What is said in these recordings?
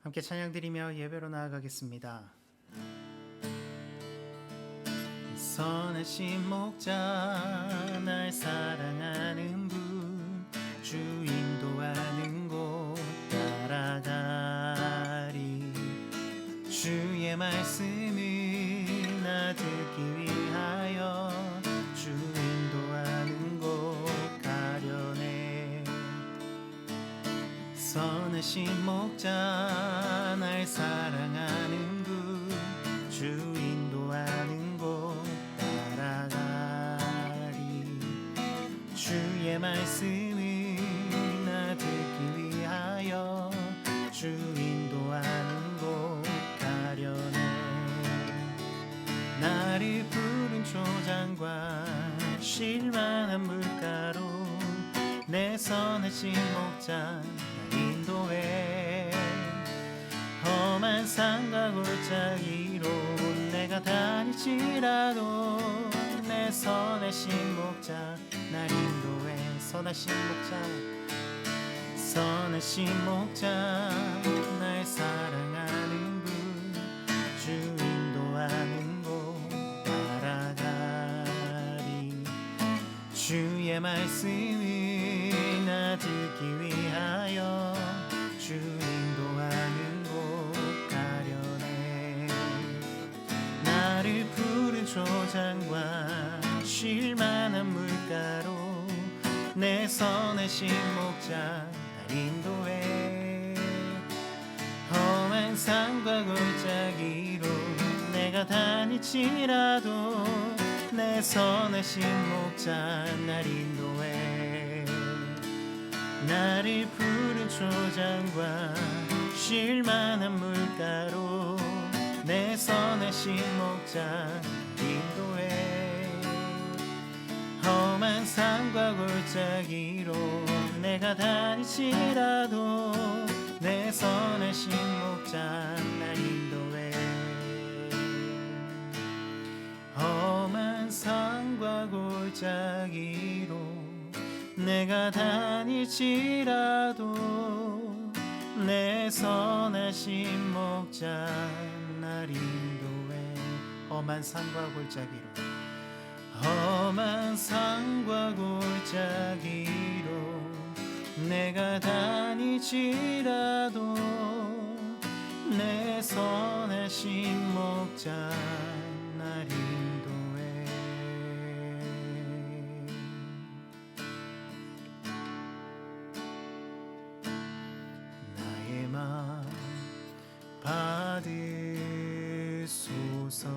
함께 찬양드리며 예배로 나아가겠습니다. 선하신 목자 날 사랑하는 분 주 인도하는 곳 따라가리. 주의 말씀을 나 듣기 위하여 주 인도하는 곳 가려네. 선하신 목자 날 사랑하는 분 주 인도하는 곳 따라가리. 주의 말씀을 나 듣기 위하여 주 인도하는 곳 가려네. 나를 푸른 초장과 쉴만한 물가로 내 선하신 목자 날 인도해. 험한 산과 골짜기로 내가 다닐지라도 내 선하신 목자 날 인도해. 선하신 목자, 선하신 목자 날 사랑하는 분 주 인도하는 곳 따라가리. 주의 말씀을 나 듣기 위하여 주 인도하는 곳 가려네. 나를 푸른 초장과 쉴만한 물가로 내 선하신 목자 날 인도해. 험한 산과 골짜기로 내가 다닐지라도 내 선하신 목자 날 인도해. 나를 푸른 초장과 쉴만한 물가로 내 선하신 목자 인도해. 험한 산과 골짜기로 내가 다닐지라도 내 선하신 목자 날 인도해. 험한 산과 골짜기로 내가 다닐지라도 내 선하신 목자 날 인도해. 험한 산과 골짜기로, 험한 산과 골짜기로 내가 다닐지라도 내 선하신 목자 날 인도해. 나의 맘 받으소서.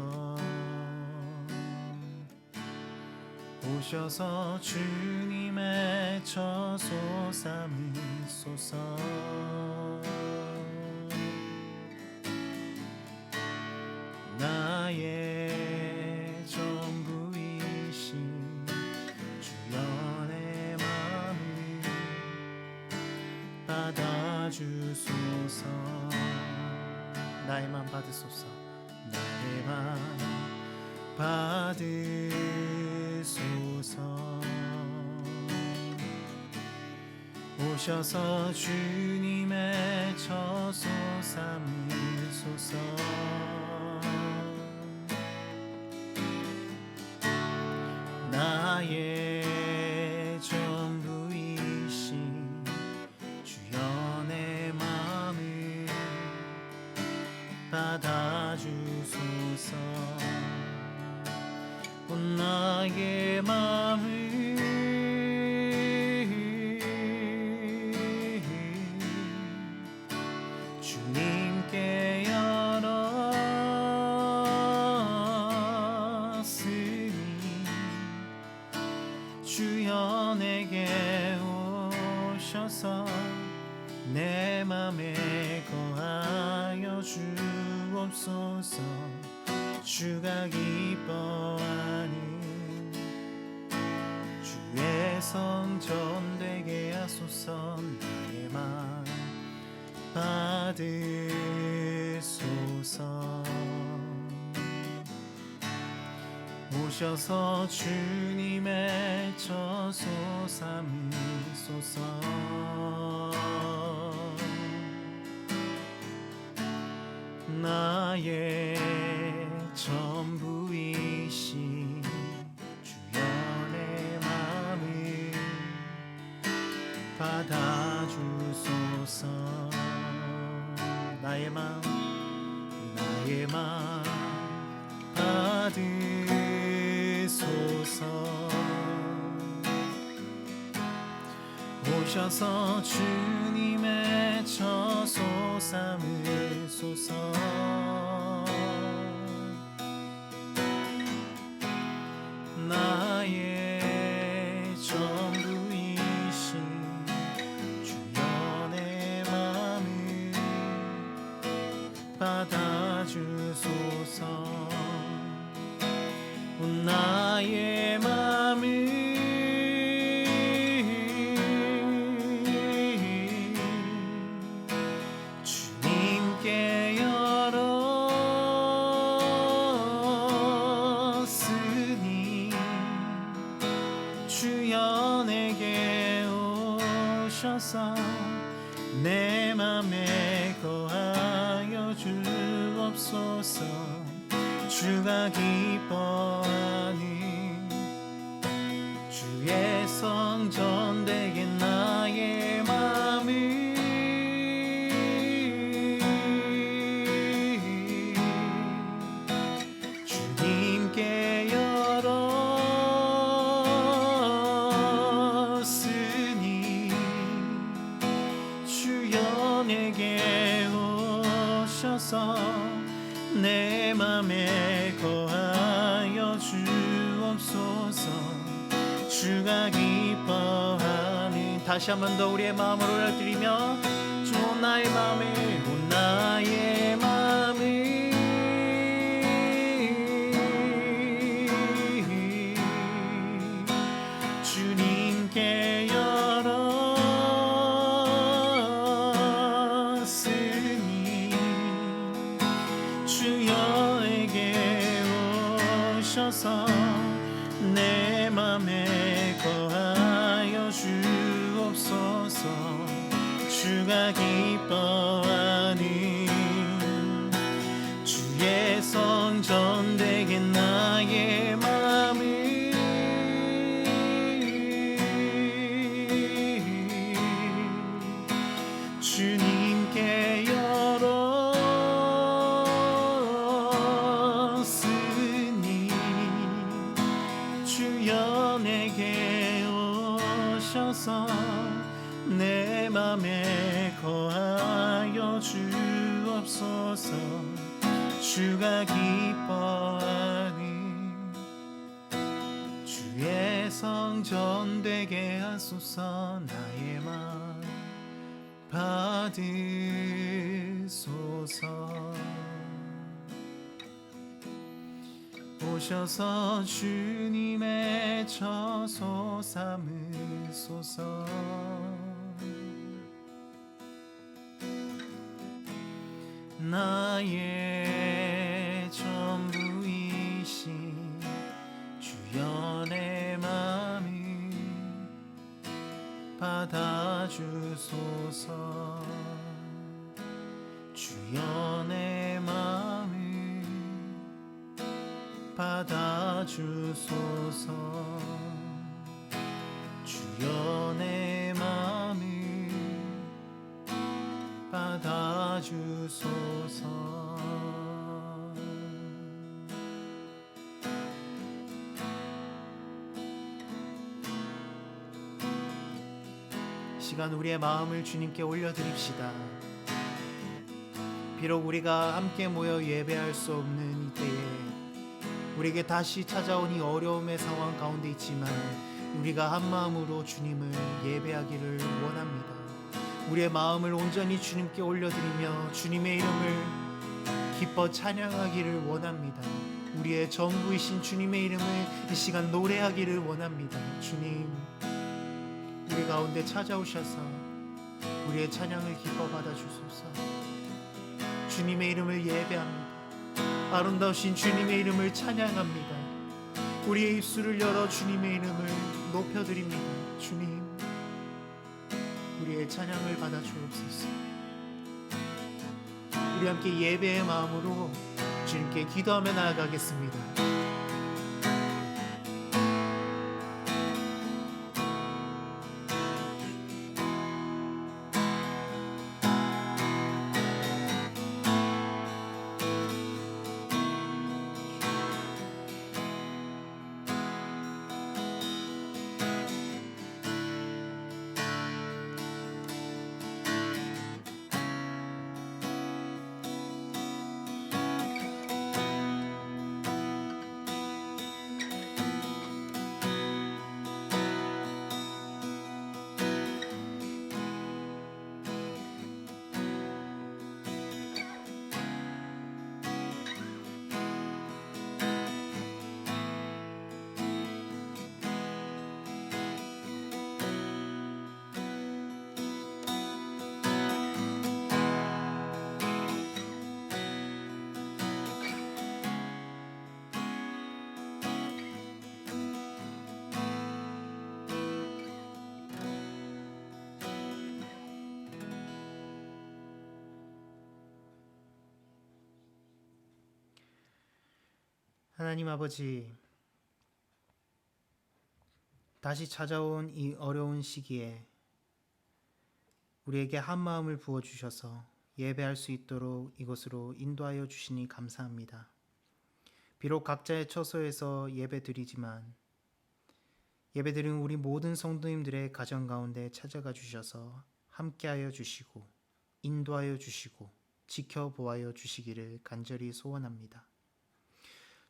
오셔서 주님의 처소 삼으소서. 나의 전부이신 주여 내 맘을 받아주소서. 나의 맘 받으소서. 나의 맘 받으소서. 오셔서 주님의 처소 삼으소서. 나의 전부이신 주여 내 맘을 받아주소서. 나의 맘을 주님께 열었으니 주여 내게 오셔서 내 맘에 거하여 주옵소서. 주가 기뻐하는 주의 성전 되게 하소서. 나의 맘 받으소서. 오셔서 주님의 처소 삼으소서. 나의 전부이신 주여 내 맘을 받아주소서. 나의 맘 받으소서. 오셔서 주님의 처소 삼으소서. 나의 전부이신 주여 내 맘을 받아주소서. 나의 맘을 주님께 열었으니 주여 내게 오셔서 내 맘에 거하여 주옵소서. 주가 기뻐하는 주의 성전 되게 나의 맘을 주님께 열었으니 주여 내게 오셔서 내 맘에 거하여 주옵소서. 주가 기뻐하는 다시 한 번 더 우리의 마음을 올려드리며 주 나의 맘을 나의 맘을 주님께 열었으니 주여에게 오셔서 내 맘에 거하여 주옵소서. 주가 기뻐하는 주의 성전 되게 나의 맘을 주님께 열었으니 주여 내게 오셔서 내 맘에 거하여 주옵소서. 주가 기뻐하는 주의 성전 되게 하소서. 나의 맘 받으소서. 오셔서 주님의 처소 삼으소서. 나의 전부이신 주여 내 맘을 받아주소서. 주여 내 맘을 받아주소서. 주여 내 맘을 받아주소서. 시간 우리의 마음을 주님께 올려드립시다. 비록 우리가 함께 모여 예배할 수 없는 이때에 우리에게 다시 찾아온 이 어려움의 상황 가운데 있지만 우리가 한 마음으로 주님을 예배하기를 원합니다. 우리의 마음을 온전히 주님께 올려드리며 주님의 이름을 기뻐 찬양하기를 원합니다. 우리의 전부이신 주님의 이름을 이 시간 노래하기를 원합니다. 주님, 우리 가운데 찾아오셔서 우리의 찬양을 기뻐 받아주소서. 주님의 이름을 예배합니다. 아름다우신 주님의 이름을 찬양합니다. 우리의 입술을 열어 주님의 이름을 높여드립니다. 주님, 우리의 찬양을 받아 주옵소서. 우리 함께 예배의 마음으로 주님께 기도하며 나아가겠습니다. 하나님 아버지, 다시 찾아온 이 어려운 시기에 우리에게 한 마음을 부어주셔서 예배할 수 있도록 이곳으로 인도하여 주시니 감사합니다. 비록 각자의 처소에서 예배드리지만 예배드리는 우리 모든 성도님들의 가정 가운데 찾아가 주셔서 함께하여 주시고 인도하여 주시고 지켜보아여 주시기를 간절히 소원합니다.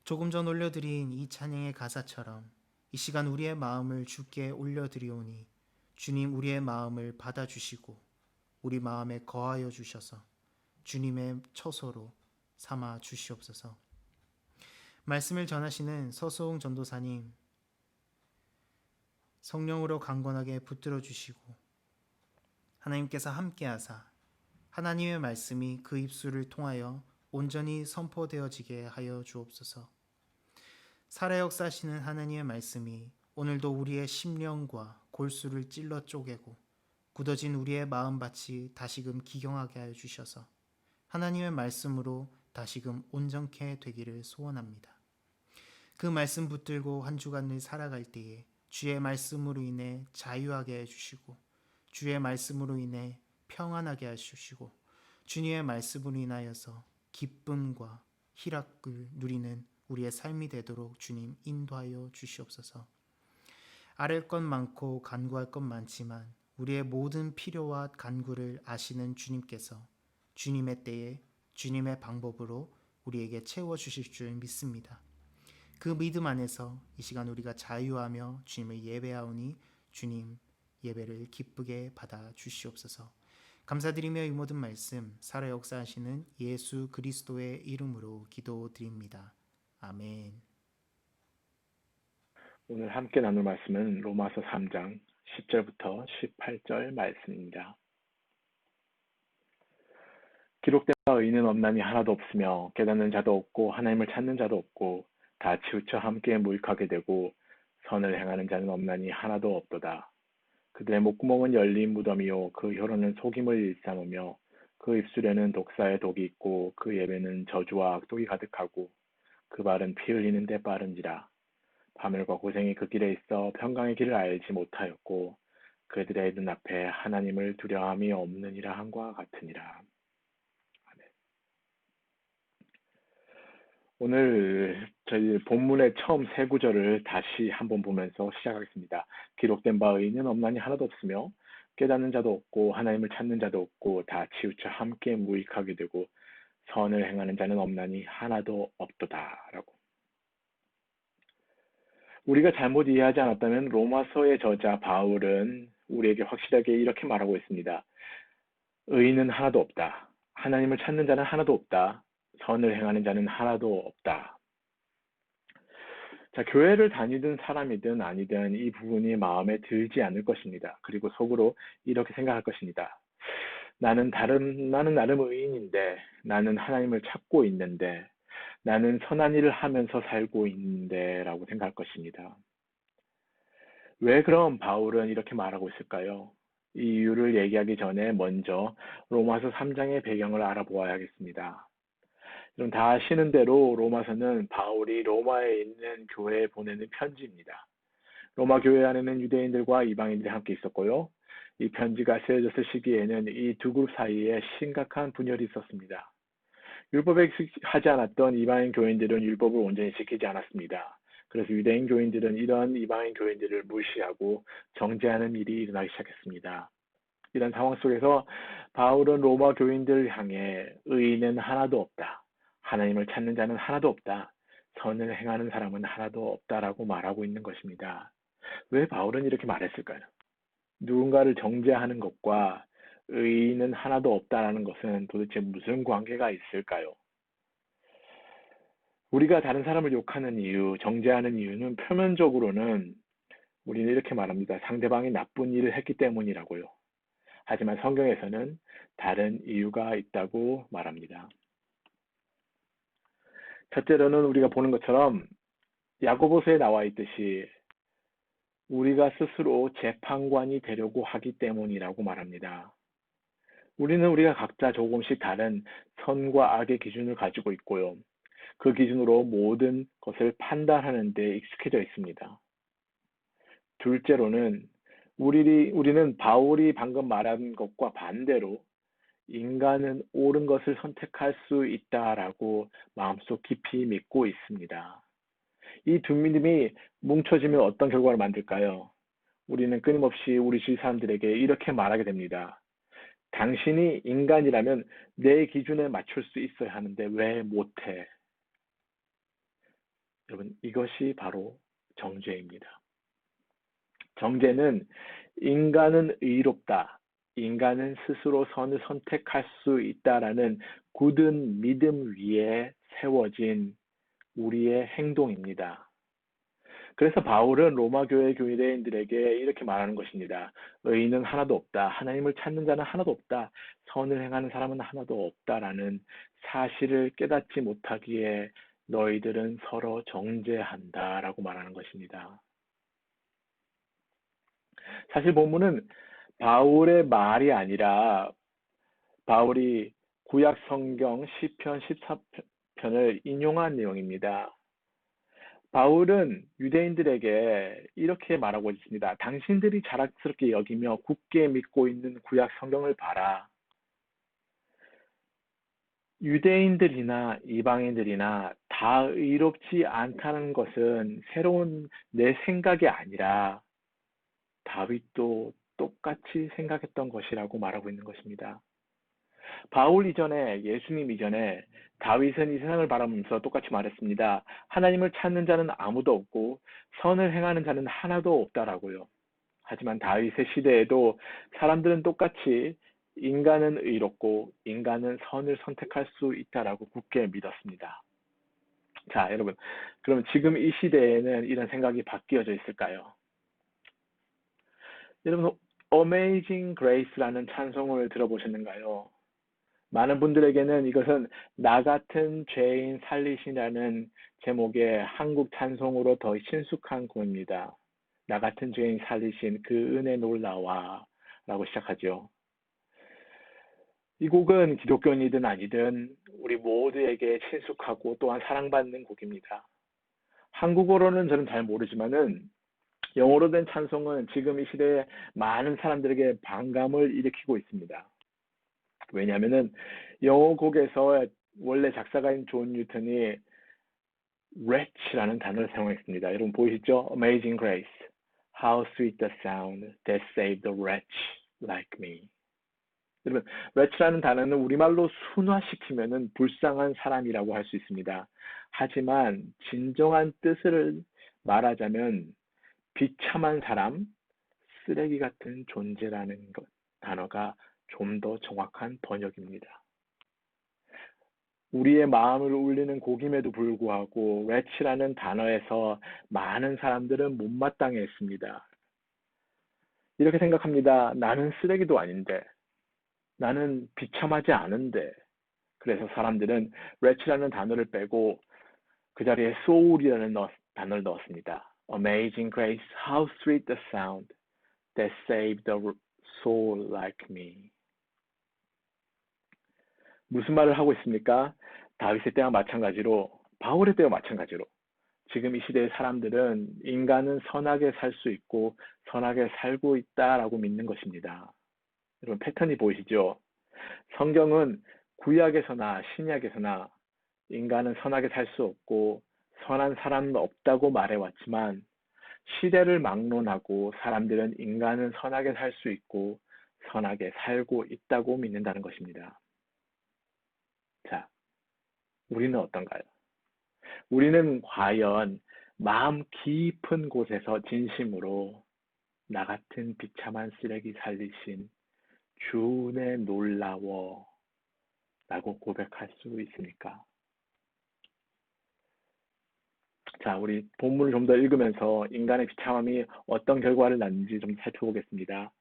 조금 전 올려드린 이 찬양의 가사처럼 이 시간 우리의 마음을 주께 올려드리오니 주님 우리의 마음을 받아주시고 우리 마음에 거하여 주셔서 주님의 처소로 삼아 주시옵소서. 말씀을 전하시는 서수홍 전도사님, 성령으로 강건하게 붙들어 주시고 하나님께서 함께하사 하나님의 말씀이 그 입술을 통하여 온전히 선포되어지게 하여 주옵소서. 살아 역사하시는 하나님의 말씀이 오늘도 우리의 심령과 골수를 찔러 쪼개고 굳어진 우리의 마음밭이 다시금 기경하게 하여 주셔서 하나님의 말씀으로 다시금 온전케 되기를 소원합니다. 그 말씀 붙들고 한 주간을 살아갈 때에 주의 말씀으로 인해 자유하게 해주시고 주의 말씀으로 인해 평안하게 해주시고 주님의 말씀으로 인하여서 기쁨과 희락을 누리는 우리의 삶이 되도록 주님 인도하여 주시옵소서. 아랠 것 많고 간구할 것 많지만 우리의 모든 필요와 간구를 아시는 주님께서 주님의 때에 주님의 방법으로 우리에게 채워주실 줄 믿습니다. 그 믿음 안에서 이 시간 우리가 자유하며 주님을 예배하오니 주님 예배를 기쁘게 받아 주시옵소서. 감사드리며 이 모든 말씀 살아 역사하시는 예수 그리스도의 이름으로 기도드립니다. 아멘. 오늘 함께 나눌 말씀은 로마서 3장 10절부터 18절 말씀입니다. 기록된 바 의인은 없나니 하나도 없으며 깨닫는 자도 없고 하나님을 찾는 자도 없고 다 치우쳐 함께 무익하게 되고 선을 행하는 자는 없나니 하나도 없도다. 그들의 목구멍은 열린 무덤이요 그 혀로는 속임을 일삼으며 그 입술에는 독사의 독이 있고 그 예배는 저주와 악독이 가득하고 그 발은 피 흘리는데 빠른지라. 파멸과 고생이 그 길에 있어 평강의 길을 알지 못하였고 그들의 눈앞에 하나님을 두려움이 없느니라 함과 같으니라. 아멘. 오늘 저희 본문의 처음 세 구절을 다시 한번 보면서 시작하겠습니다. 기록된 바 의인은 없나니 하나도 없으며 깨닫는 자도 없고 하나님을 찾는 자도 없고 다 치우쳐 함께 무익하게 되고 선을 행하는 자는 없나니 하나도 없도다 라고. 우리가 잘못 이해하지 않았다면 로마서의 저자 바울은 우리에게 확실하게 이렇게 말하고 있습니다. 의인은 하나도 없다. 하나님을 찾는 자는 하나도 없다. 선을 행하는 자는 하나도 없다. 자, 교회를 다니든 사람이든 아니든 이 부분이 마음에 들지 않을 것입니다. 그리고 속으로 이렇게 생각할 것입니다. 나는 나름 의인인데, 나는 하나님을 찾고 있는데, 나는 선한 일을 하면서 살고 있는데 라고 생각할 것입니다. 왜 그럼 바울은 이렇게 말하고 있을까요? 이 이유를 얘기하기 전에 먼저 로마서 3장의 배경을 알아보아야겠습니다. 그럼 다 아시는 대로 로마서는 바울이 로마에 있는 교회에 보내는 편지입니다. 로마 교회 안에는 유대인들과 이방인들이 함께 있었고요. 이 편지가 쓰여졌을 시기에는 이 두 그룹 사이에 심각한 분열이 있었습니다. 율법에 하지 않았던 이방인 교인들은 율법을 온전히 지키지 않았습니다. 그래서 유대인 교인들은 이런 이방인 교인들을 무시하고 정죄하는 일이 일어나기 시작했습니다. 이런 상황 속에서 바울은 로마 교인들을 향해 의인은 하나도 없다. 하나님을 찾는 자는 하나도 없다. 선을 행하는 사람은 하나도 없다라고 말하고 있는 것입니다. 왜 바울은 이렇게 말했을까요? 누군가를 정죄하는 것과 의인은 하나도 없다라는 것은 도대체 무슨 관계가 있을까요? 우리가 다른 사람을 욕하는 이유, 정죄하는 이유는 표면적으로는 우리는 이렇게 말합니다. 상대방이 나쁜 일을 했기 때문이라고요. 하지만 성경에서는 다른 이유가 있다고 말합니다. 첫째로는 우리가 보는 것처럼 야고보서에 나와 있듯이 우리가 스스로 재판관이 되려고 하기 때문이라고 말합니다. 우리가 각자 조금씩 다른 선과 악의 기준을 가지고 있고요. 그 기준으로 모든 것을 판단하는 데 익숙해져 있습니다. 둘째로는 우리는 바울이 방금 말한 것과 반대로 인간은 옳은 것을 선택할 수 있다라고 마음속 깊이 믿고 있습니다. 이 두 믿음이 뭉쳐지면 어떤 결과를 만들까요? 우리는 끊임없이 우리 주위 사람들에게 이렇게 말하게 됩니다. 당신이 인간이라면 내 기준에 맞출 수 있어야 하는데 왜 못해? 여러분, 이것이 바로 정죄입니다. 정죄는 인간은 의롭다. 인간은 스스로 선을 선택할 수 있다라는 굳은 믿음 위에 세워진 우리의 행동입니다. 그래서 바울은 로마 교회 교인들에게 이렇게 말하는 것입니다. 의인은 하나도 없다. 하나님을 찾는 자는 하나도 없다. 선을 행하는 사람은 하나도 없다라는 사실을 깨닫지 못하기에 너희들은 서로 정죄한다라고 말하는 것입니다. 사실 본문은 바울의 말이 아니라 바울이 구약 성경 시편 14편을 인용한 내용입니다. 바울은 유대인들에게 이렇게 말하고 있습니다. 당신들이 자랑스럽게 여기며 굳게 믿고 있는 구약 성경을 봐라. 유대인들이나 이방인들이나 다 의롭지 않다는 것은 새로운 내 생각이 아니라 다윗도 똑같이 생각했던 것이라고 말하고 있는 것입니다. 바울 이전에, 예수님 이전에 다윗은 이 세상을 바라보면서 똑같이 말했습니다. 하나님을 찾는 자는 아무도 없고 선을 행하는 자는 하나도 없다라고요. 하지만 다윗의 시대에도 사람들은 똑같이 인간은 의롭고 인간은 선을 선택할 수 있다라고 굳게 믿었습니다. 자, 여러분, 그럼 지금 이 시대에는 이런 생각이 바뀌어져 있을까요? 여러분, Amazing Grace라는 찬송을 들어보셨는가요? 많은 분들에게는 이것은 나 같은 죄인 살리시라는 제목의 한국 찬송으로 더 친숙한 곡입니다. 나 같은 죄인 살리신 그 은혜 놀라와 라고 시작하죠. 이 곡은 기독교인이든 아니든 우리 모두에게 친숙하고 또한 사랑받는 곡입니다. 한국어로는 저는 잘 모르지만은 영어로 된 찬송은 지금 이 시대에 많은 사람들에게 반감을 일으키고 있습니다. 왜냐하면은 영어 곡에서 원래 작사가인 존 뉴턴이 wretch라는 단어를 사용했습니다. 여러분 보이시죠? Amazing Grace, how sweet the sound that saved a wretch like me. 여러분, wretch라는 단어는 우리말로 순화시키면은 불쌍한 사람이라고 할 수 있습니다. 하지만 진정한 뜻을 말하자면 비참한 사람, 쓰레기 같은 존재라는 단어가 좀 더 정확한 번역입니다. 우리의 마음을 울리는 곡임에도 불구하고 wretch라는 단어에서 많은 사람들은 못마땅해 했습니다. 이렇게 생각합니다. 나는 쓰레기도 아닌데, 나는 비참하지 않은데. 그래서 사람들은 wretch라는 단어를 빼고 그 자리에 soul이라는 단어를 넣었습니다. Amazing grace, how sweet the sound that saved a so like me. 무슨 말을 하고 있습니까? 다윗의 때와 마찬가지로, 바울의 때와 마찬가지로 지금 이 시대의 사람들은 인간은 선하게 살 수 있고 선하게 살고 있다라고 믿는 것입니다. 여러분 패턴이 보이시죠? 성경은 구약에서나 신약에서나 인간은 선하게 살 수 없고 선한 사람은 없다고 말해왔지만 시대를 막론하고 사람들은 인간은 선하게 살 수 있고 선하게 살고 있다고 믿는다는 것입니다. 자, 우리는 어떤가요? 우리는 과연 마음 깊은 곳에서 진심으로 나 같은 비참한 쓰레기 살리신 주 은혜 놀라워 라고 고백할 수 있습니까? 자, 우리 본문을 좀 더 읽으면서 인간의 비참함이 어떤 결과를 낳는지 좀 살펴보겠습니다.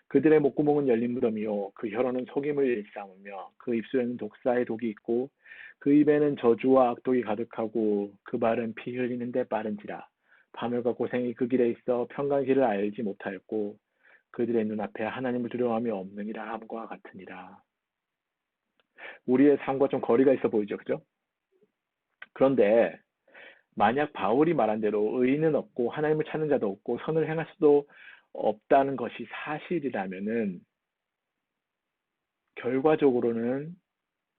그들의 목구멍은 열린 무덤이요 그 혀로는 속임을 일삼으며 그 입술에는 독사의 독이 있고 그 입에는 저주와 악독이 가득하고 그 발은 피 흘리는데 빠른지라 파멸과 고생이 그 길에 있어 평강의 길을 알지 못하였고 그들의 눈앞에 하나님을 두려워함이 없느니라 함과 같으니라. 우리의 삶과 좀 거리가 있어 보이죠, 그죠? 그런데 만약 바울이 말한 대로 의인은 없고 하나님을 찾는 자도 없고 선을 행할 수도 없다는 것이 사실이라면은 결과적으로는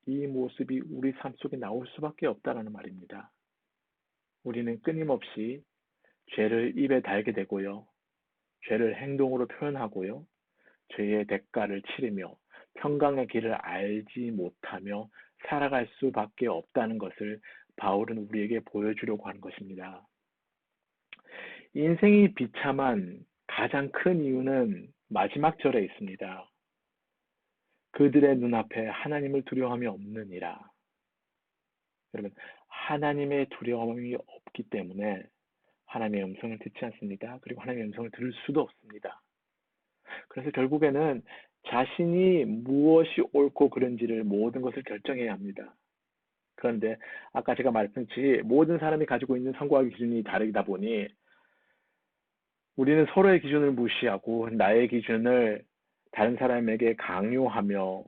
이 모습이 우리 삶 속에 나올 수밖에 없다라는 말입니다. 우리는 끊임없이 죄를 입에 달게 되고요. 죄를 행동으로 표현하고요. 죄의 대가를 치르며 평강의 길을 알지 못하며 살아갈 수밖에 없다는 것을 바울은 우리에게 보여주려고 하는 것입니다. 인생이 비참한 가장 큰 이유는 마지막 절에 있습니다. 그들의 눈앞에 하나님을 두려워함이 없느니라. 여러분, 하나님의 두려움이 없기 때문에 하나님의 음성을 듣지 않습니다. 그리고 하나님의 음성을 들을 수도 없습니다. 그래서 결국에는 자신이 무엇이 옳고 그른지를 모든 것을 결정해야 합니다. 그런데 아까 제가 말씀드렸듯이 모든 사람이 가지고 있는 성과의 기준이 다르다 보니 우리는 서로의 기준을 무시하고 나의 기준을 다른 사람에게 강요하며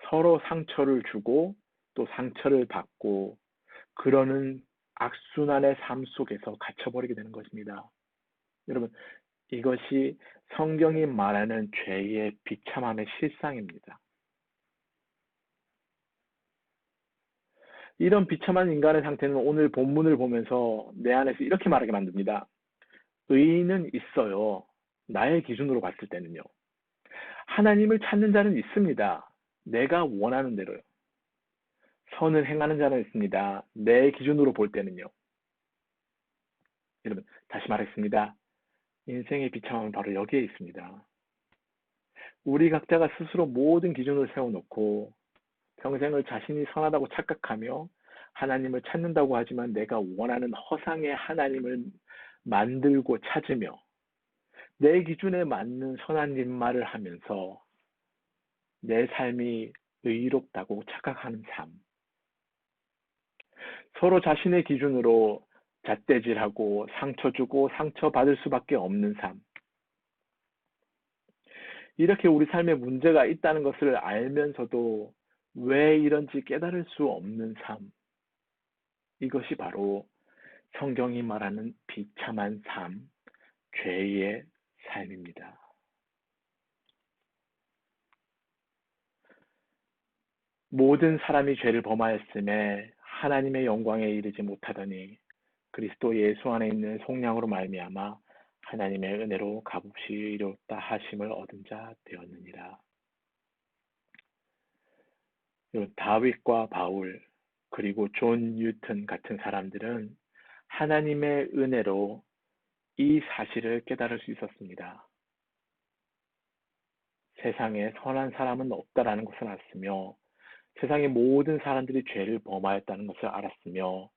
서로 상처를 주고 또 상처를 받고 그러는 악순환의 삶 속에서 갇혀버리게 되는 것입니다. 여러분, 이것이 성경이 말하는 죄의 비참함의 실상입니다. 이런 비참한 인간의 상태는 오늘 본문을 보면서 내 안에서 이렇게 말하게 만듭니다. 의인은 있어요. 나의 기준으로 봤을 때는요. 하나님을 찾는 자는 있습니다. 내가 원하는 대로요. 선을 행하는 자는 있습니다. 내 기준으로 볼 때는요. 여러분, 다시 말하겠습니다. 인생의 비참함은 바로 여기에 있습니다. 우리 각자가 스스로 모든 기준을 세워놓고 평생을 자신이 선하다고 착각하며 하나님을 찾는다고 하지만 내가 원하는 허상의 하나님을 만들고 찾으며 내 기준에 맞는 선한 일말을 하면서 내 삶이 의롭다고 착각하는 삶. 서로 자신의 기준으로 잣대질하고 상처 주고 상처받을 수밖에 없는 삶. 이렇게 우리 삶에 문제가 있다는 것을 알면서도 왜 이런지 깨달을 수 없는 삶. 이것이 바로 성경이 말하는 비참한 삶, 죄의 삶입니다. 모든 사람이 죄를 범하였음에 하나님의 영광에 이르지 못하더니 그리스도 예수 안에 있는 속량으로 말미암아 하나님의 은혜로 값없이 이롭다 하심을 얻은 자 되었느니라. 다윗과 바울 그리고 존 뉴턴 같은 사람들은 하나님의 은혜로 이 사실을 깨달을 수 있었습니다. 세상에 선한 사람은 없다라는 것을 알았으며 세상의 모든 사람들이 죄를 범하였다는 것을 알았으며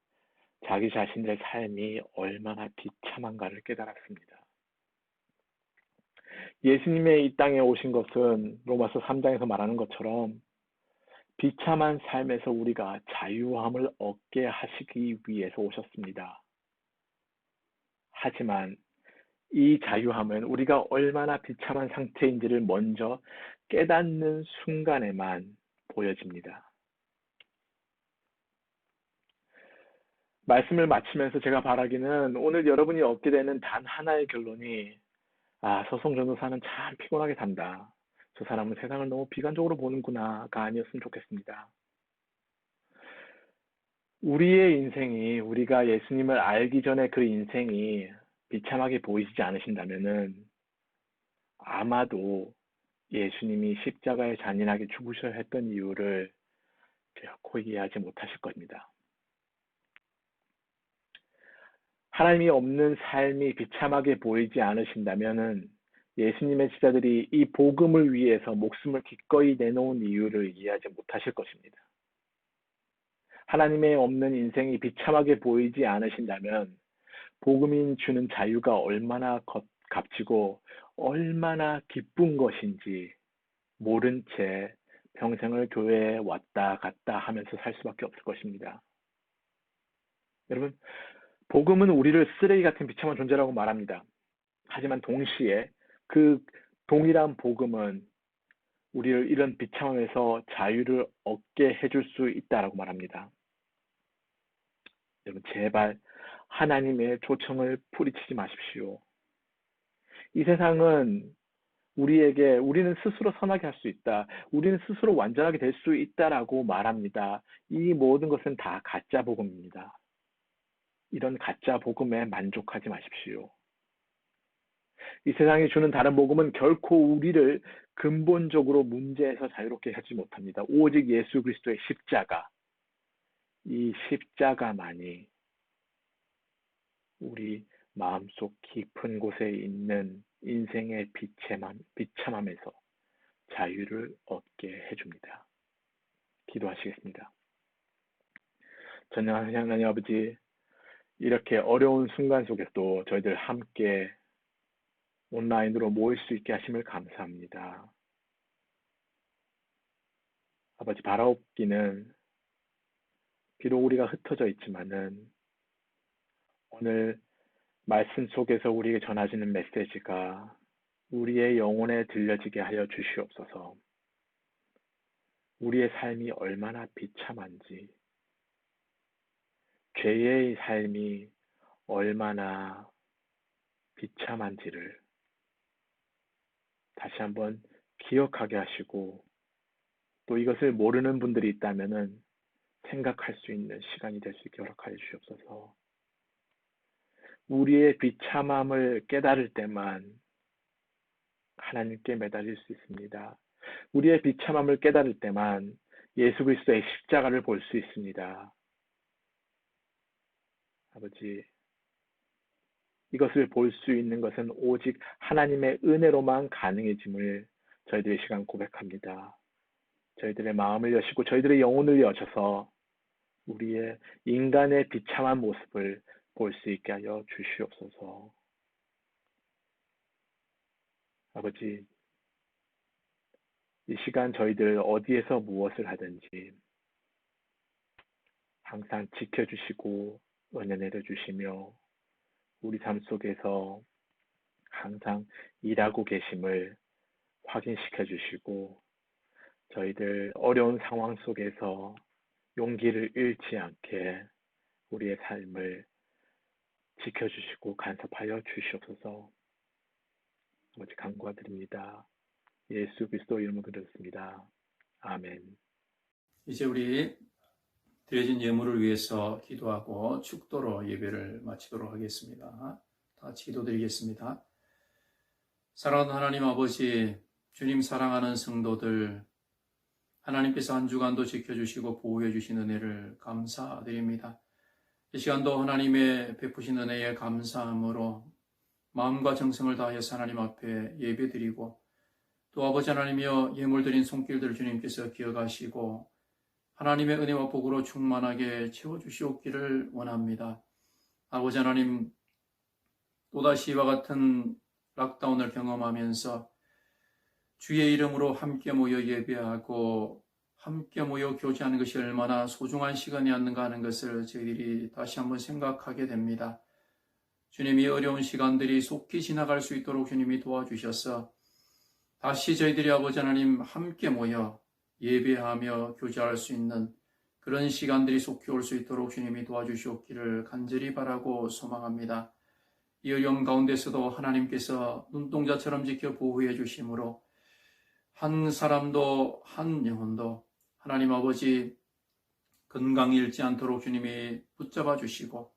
자기 자신의 삶이 얼마나 비참한가를 깨달았습니다. 예수님의 이 땅에 오신 것은 로마서 3장에서 말하는 것처럼 비참한 삶에서 우리가 자유함을 얻게 하시기 위해서 오셨습니다. 하지만 이 자유함은 우리가 얼마나 비참한 상태인지를 먼저 깨닫는 순간에만 보여집니다. 말씀을 마치면서 제가 바라기는 오늘 여러분이 얻게 되는 단 하나의 결론이 서성 전도사는 참 피곤하게 산다. 저 사람은 세상을 너무 비관적으로 보는구나가 아니었으면 좋겠습니다. 우리의 인생이 우리가 예수님을 알기 전에 그 인생이 비참하게 보이지 않으신다면은 아마도 예수님이 십자가에 잔인하게 죽으셔야 했던 이유를 결코 이해하지 못하실 겁니다. 하나님이 없는 삶이 비참하게 보이지 않으신다면은 예수님의 제자들이 이 복음을 위해서 목숨을 기꺼이 내놓은 이유를 이해하지 못하실 것입니다. 하나님의 없는 인생이 비참하게 보이지 않으신다면 복음이 주는 자유가 얼마나 값지고 얼마나 기쁜 것인지 모른 채 평생을 교회에 왔다 갔다 하면서 살 수밖에 없을 것입니다. 여러분, 복음은 우리를 쓰레기 같은 비참한 존재라고 말합니다. 하지만 동시에 그 동일한 복음은 우리를 이런 비참함에서 자유를 얻게 해줄 수 있다라고 말합니다. 여러분, 제발 하나님의 초청을 뿌리치지 마십시오. 이 세상은 우리는 스스로 선하게 할 수 있다. 우리는 스스로 완전하게 될 수 있다라고 말합니다. 이 모든 것은 다 가짜 복음입니다. 이런 가짜 복음에 만족하지 마십시오. 이 세상이 주는 다른 복음은 결코 우리를 근본적으로 문제에서 자유롭게 하지 못합니다. 오직 예수 그리스도의 십자가, 이 십자가만이 우리 마음속 깊은 곳에 있는 인생의 비참함에서 자유를 얻게 해줍니다. 기도하시겠습니다. 전능하신 하나님 아버지, 이렇게 어려운 순간 속에서도 저희들 함께 온라인으로 모일 수 있게 하심을 감사합니다. 아버지, 바라옵기는 비록 우리가 흩어져 있지만은 오늘 말씀 속에서 우리에게 전하지는 메시지가 우리의 영혼에 들려지게 하여 주시옵소서. 우리의 삶이 얼마나 비참한지, 죄의 삶이 얼마나 비참한지를 다시 한번 기억하게 하시고, 또 이것을 모르는 분들이 있다면은 생각할 수 있는 시간이 될 수 있게 허락하여 주시옵소서. 우리의 비참함을 깨달을 때만 하나님께 매달릴 수 있습니다. 우리의 비참함을 깨달을 때만 예수 그리스도의 십자가를 볼 수 있습니다. 아버지, 이것을 볼 수 있는 것은 오직 하나님의 은혜로만 가능해짐을 저희들의 시간 고백합니다. 저희들의 마음을 여시고 저희들의 영혼을 여셔서 우리의 인간의 비참한 모습을 볼 수 있게 하여 주시옵소서. 아버지, 이 시간 저희들 어디에서 무엇을 하든지 항상 지켜주시고 은혜 내려주시며 우리 삶 속에서 항상 일하고 계심을 확인시켜 주시고 저희들 어려운 상황 속에서 용기를 잃지 않게 우리의 삶을 지켜주시고 간섭하여 주시옵소서. 아버지, 간구드립니다. 예수 그리스도 이름으로 기도했습니다. 아멘. 이제 우리 드려진 예물을 위해서 기도하고 축도로 예배를 마치도록 하겠습니다. 다 같이 기도드리겠습니다. 사랑하는 하나님 아버지, 주님 사랑하는 성도들, 하나님께서 한 주간도 지켜주시고 보호해 주신 은혜를 감사드립니다. 이 시간도 하나님의 베푸신 은혜에 감사함으로 마음과 정성을 다해서 하나님 앞에 예배드리고 또 아버지 하나님이여 예물드린 손길들 주님께서 기억하시고 하나님의 은혜와 복으로 충만하게 채워주시옵기를 원합니다. 아버지 하나님, 또다시 이와 같은 락다운을 경험하면서 주의 이름으로 함께 모여 예배하고 함께 모여 교제하는 것이 얼마나 소중한 시간이었는가 하는 것을 저희들이 다시 한번 생각하게 됩니다. 주님이 어려운 시간들이 속히 지나갈 수 있도록 주님이 도와주셔서 다시 저희들이 아버지 하나님 함께 모여 예배하며 교제할 수 있는 그런 시간들이 속히 올 수 있도록 주님이 도와주시옵기를 간절히 바라고 소망합니다. 이 어려움 가운데서도 하나님께서 눈동자처럼 지켜 보호해 주심으로 한 사람도 한 영혼도 하나님 아버지 건강 잃지 않도록 주님이 붙잡아 주시고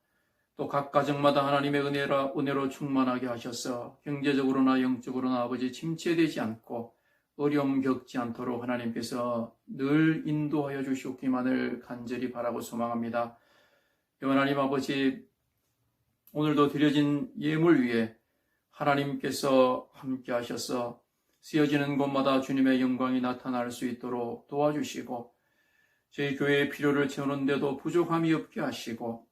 또 각 가정마다 하나님의 은혜로 충만하게 하셔서 경제적으로나 영적으로나 아버지 침체되지 않고 어려움 겪지 않도록 하나님께서 늘 인도하여 주시옵기만을 간절히 바라고 소망합니다. 하나님 아버지, 오늘도 드려진 예물 위에 하나님께서 함께 하셔서 쓰여지는 곳마다 주님의 영광이 나타날 수 있도록 도와주시고 저희 교회의 필요를 채우는데도 부족함이 없게 하시고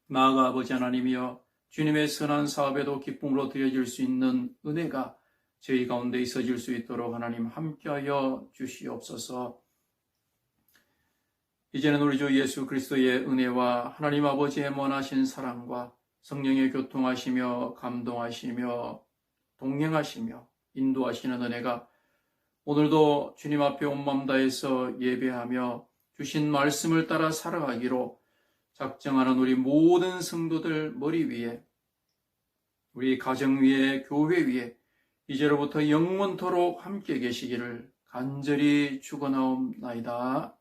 나아가 아버지 하나님이여 주님의 선한 사업에도 기쁨으로 드려질 수 있는 은혜가 저희 가운데 있어질 수 있도록 하나님 함께하여 주시옵소서. 이제는 우리 주 예수 그리스도의 은혜와 하나님 아버지의 원하신 사랑과 성령의 교통하시며 감동하시며 동행하시며 인도하시는 은혜가 오늘도 주님 앞에 온 마음 다해서 예배하며 주신 말씀을 따라 살아가기로 작정하는 우리 모든 성도들 머리 위에, 우리 가정 위에, 교회 위에 이제로부터 영원토록 함께 계시기를 간절히 축원하옵나이다.